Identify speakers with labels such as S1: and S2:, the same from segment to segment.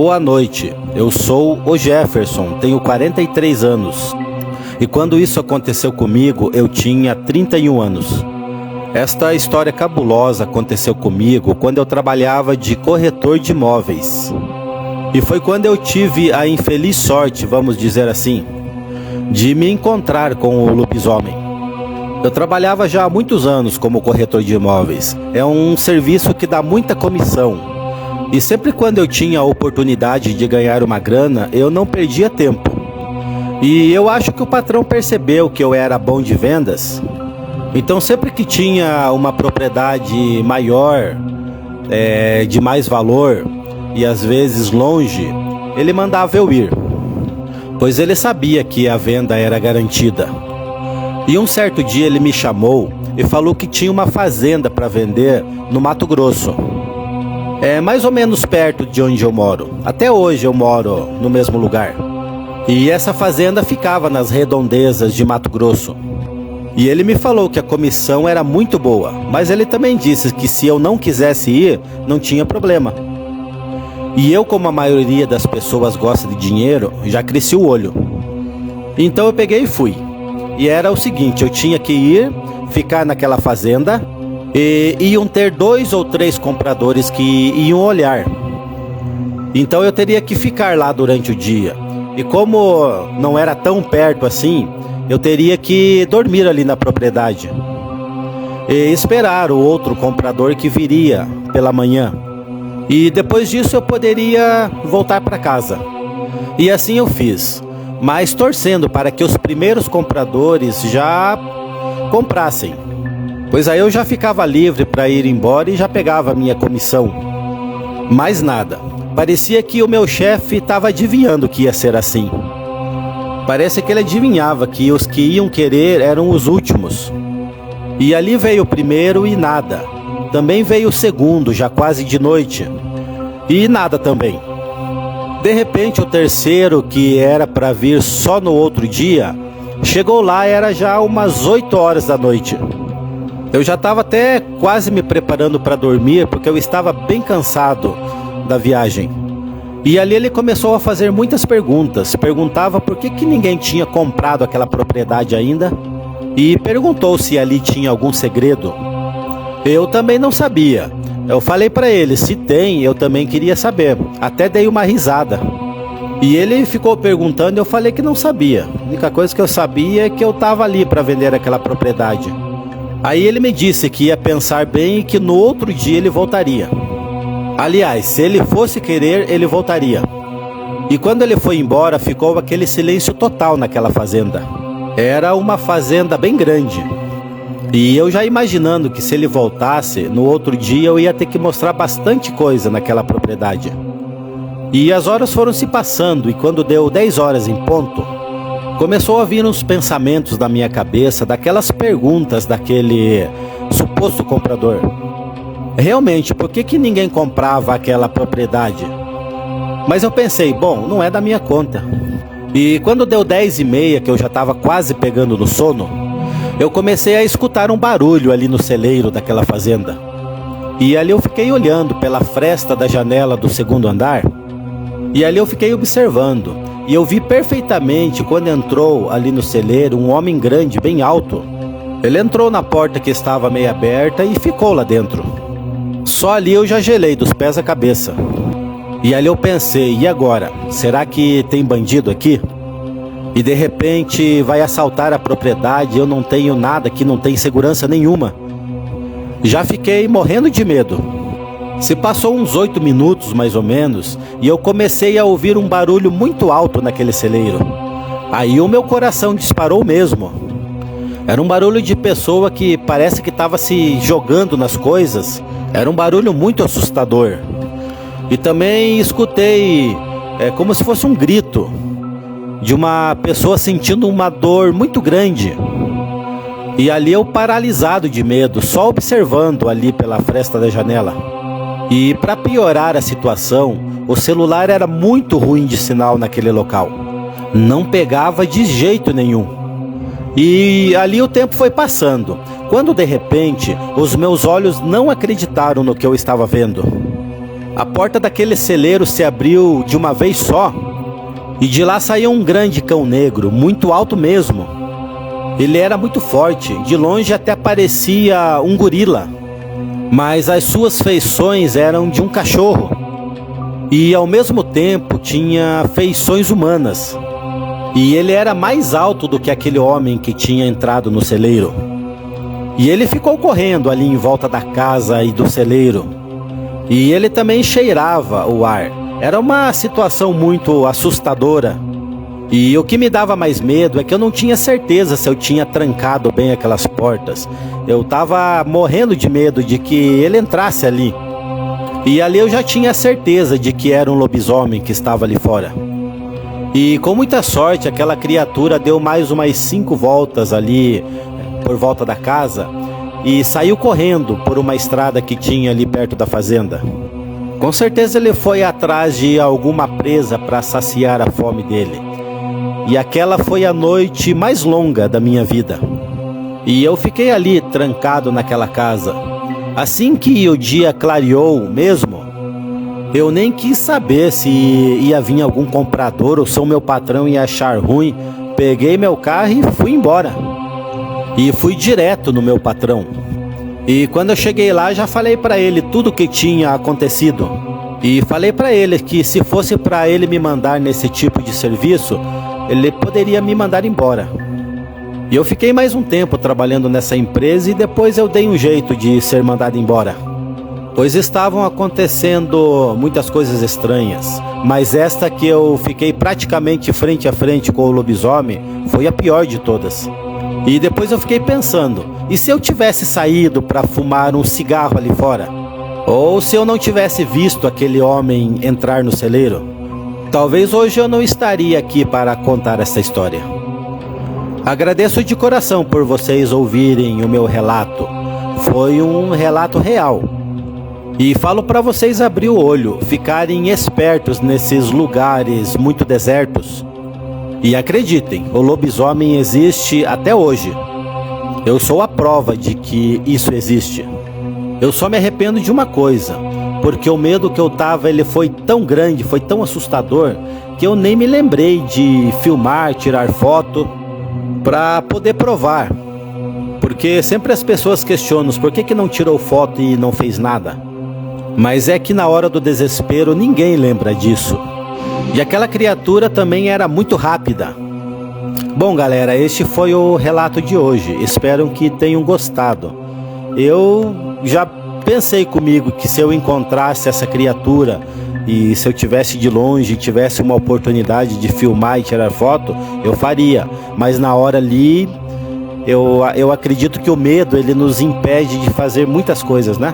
S1: Boa noite, eu sou o Jefferson, tenho 43 anos. E quando isso aconteceu comigo, eu tinha 31 anos. Esta história cabulosa aconteceu comigo quando eu trabalhava de corretor de imóveis. E foi quando eu tive a infeliz sorte, vamos dizer assim, de me encontrar com o lobisomem. Eu trabalhava já há muitos anos como corretor de imóveis. É um serviço que dá muita comissão. E sempre quando eu tinha a oportunidade de ganhar uma grana, eu não perdia tempo. E eu acho que o patrão percebeu que eu era bom de vendas. Então sempre que tinha uma propriedade maior, de mais valor e às vezes longe, ele mandava eu ir, pois ele sabia que a venda era garantida. E um certo dia ele me chamou e falou que tinha uma fazenda para vender no Mato Grosso. É mais ou menos perto de onde eu moro. Até hoje eu moro no mesmo lugar. E essa fazenda ficava nas redondezas de Mato Grosso. E ele me falou que a comissão era muito boa, mas ele também disse que se eu não quisesse ir, não tinha problema. E eu, como a maioria das pessoas gosta de dinheiro, já cresci o olho. Então eu peguei e fui. E era o seguinte, eu tinha que ir, ficar naquela fazenda, e iam ter 2 ou 3 compradores que iam olhar. Então eu teria que ficar lá durante o dia. E como não era tão perto assim, eu teria que dormir ali na propriedade e esperar o outro comprador que viria pela manhã. E depois disso eu poderia voltar para casa. E assim eu fiz, mas torcendo para que os primeiros compradores já comprassem, pois aí eu já ficava livre para ir embora e já pegava a minha comissão. Mais nada, parecia que o meu chefe estava adivinhando que ia ser assim. Parece que ele adivinhava que os que iam querer eram os últimos. E ali veio o primeiro e nada. Também veio o segundo, já quase de noite. E nada também. De repente o terceiro, que era para vir só no outro dia, chegou lá, era já umas 8 horas da noite. Eu já estava até quase me preparando para dormir, porque eu estava bem cansado da viagem. E ali ele começou a fazer muitas perguntas. Perguntava por que ninguém tinha comprado aquela propriedade ainda. E perguntou se ali tinha algum segredo. Eu também não sabia. Eu falei para ele, se tem, eu também queria saber. Até dei uma risada. E ele ficou perguntando e eu falei que não sabia. A única coisa que eu sabia é que eu estava ali para vender aquela propriedade. Aí ele me disse que ia pensar bem e que no outro dia ele voltaria. Aliás, se ele fosse querer, ele voltaria. E quando ele foi embora, ficou aquele silêncio total naquela fazenda. Era uma fazenda bem grande. E eu já imaginando que se ele voltasse, no outro dia eu ia ter que mostrar bastante coisa naquela propriedade. E as horas foram se passando e quando deu 10 horas em ponto, começou a vir uns pensamentos na minha cabeça, daquelas perguntas daquele suposto comprador. Realmente, por que ninguém comprava aquela propriedade? Mas eu pensei, bom, não é da minha conta. E quando deu 10h30, que eu já estava quase pegando no sono, eu comecei a escutar um barulho ali no celeiro daquela fazenda. E ali eu fiquei olhando pela fresta da janela do segundo andar, e ali eu fiquei observando. E eu vi perfeitamente quando entrou ali no celeiro um homem grande, bem alto. Ele entrou na porta que estava meio aberta e ficou lá dentro. Só ali eu já gelei dos pés à cabeça. E ali eu pensei, e agora? Será que tem bandido aqui? E de repente vai assaltar a propriedade, eu não tenho nada aqui, não tem segurança nenhuma. Já fiquei morrendo de medo. Se passou uns 8 minutos mais ou menos, e eu comecei a ouvir um barulho muito alto naquele celeiro. Aí o meu coração disparou mesmo. Era um barulho de pessoa que parece que estava se jogando nas coisas. Era um barulho muito assustador. E também escutei como se fosse um grito de uma pessoa sentindo uma dor muito grande. E ali eu paralisado de medo, só observando ali pela fresta da janela. E para piorar a situação, o celular era muito ruim de sinal naquele local. Não pegava de jeito nenhum. E ali o tempo foi passando, quando de repente os meus olhos não acreditaram no que eu estava vendo. A porta daquele celeiro se abriu de uma vez só, e de lá saiu um grande cão negro, muito alto mesmo. Ele era muito forte, de longe até parecia um gorila, mas as suas feições eram de um cachorro, e ao mesmo tempo tinha feições humanas. E ele era mais alto do que aquele homem que tinha entrado no celeiro. E ele ficou correndo ali em volta da casa e do celeiro. E ele também cheirava o ar. Era uma situação muito assustadora. E o que me dava mais medo é que eu não tinha certeza se eu tinha trancado bem aquelas portas. Eu estava morrendo de medo de que ele entrasse ali. E ali eu já tinha certeza de que era um lobisomem que estava ali fora. E com muita sorte, aquela criatura deu mais umas 5 voltas ali por volta da casa e saiu correndo por uma estrada que tinha ali perto da fazenda. Com certeza ele foi atrás de alguma presa para saciar a fome dele. E aquela foi a noite mais longa da minha vida. E eu fiquei ali trancado naquela casa. Assim que o dia clareou mesmo, eu nem quis saber se ia vir algum comprador ou se o meu patrão ia achar ruim. Peguei meu carro e fui embora. E fui direto no meu patrão. E quando eu cheguei lá, já falei para ele tudo o que tinha acontecido. E falei para ele que se fosse para ele me mandar nesse tipo de serviço, ele poderia me mandar embora. E eu fiquei mais um tempo trabalhando nessa empresa e depois eu dei um jeito de ser mandado embora. Pois estavam acontecendo muitas coisas estranhas, mas esta que eu fiquei praticamente frente a frente com o lobisomem foi a pior de todas. E depois eu fiquei pensando, e se eu tivesse saído para fumar um cigarro ali fora? Ou se eu não tivesse visto aquele homem entrar no celeiro? Talvez hoje eu não estaria aqui para contar essa história. Agradeço de coração por vocês ouvirem o meu relato. Foi um relato real. E falo para vocês abrir o olho, ficarem espertos nesses lugares muito desertos. E acreditem, o lobisomem existe até hoje. Eu sou a prova de que isso existe. Eu só me arrependo de uma coisa, porque o medo que eu tava, ele foi tão grande, foi tão assustador, que eu nem me lembrei de filmar, tirar foto, para poder provar. Porque sempre as pessoas questionam, por que não tirou foto e não fez nada? Mas é que na hora do desespero ninguém lembra disso. E aquela criatura também era muito rápida. Bom galera, este foi o relato de hoje. Espero que tenham gostado. Eu já pensei comigo que se eu encontrasse essa criatura e se eu tivesse de longe e tivesse uma oportunidade de filmar e tirar foto, eu faria. Mas na hora ali, eu acredito que o medo ele nos impede de fazer muitas coisas, né?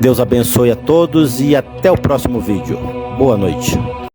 S1: Deus abençoe a todos e até o próximo vídeo. Boa noite.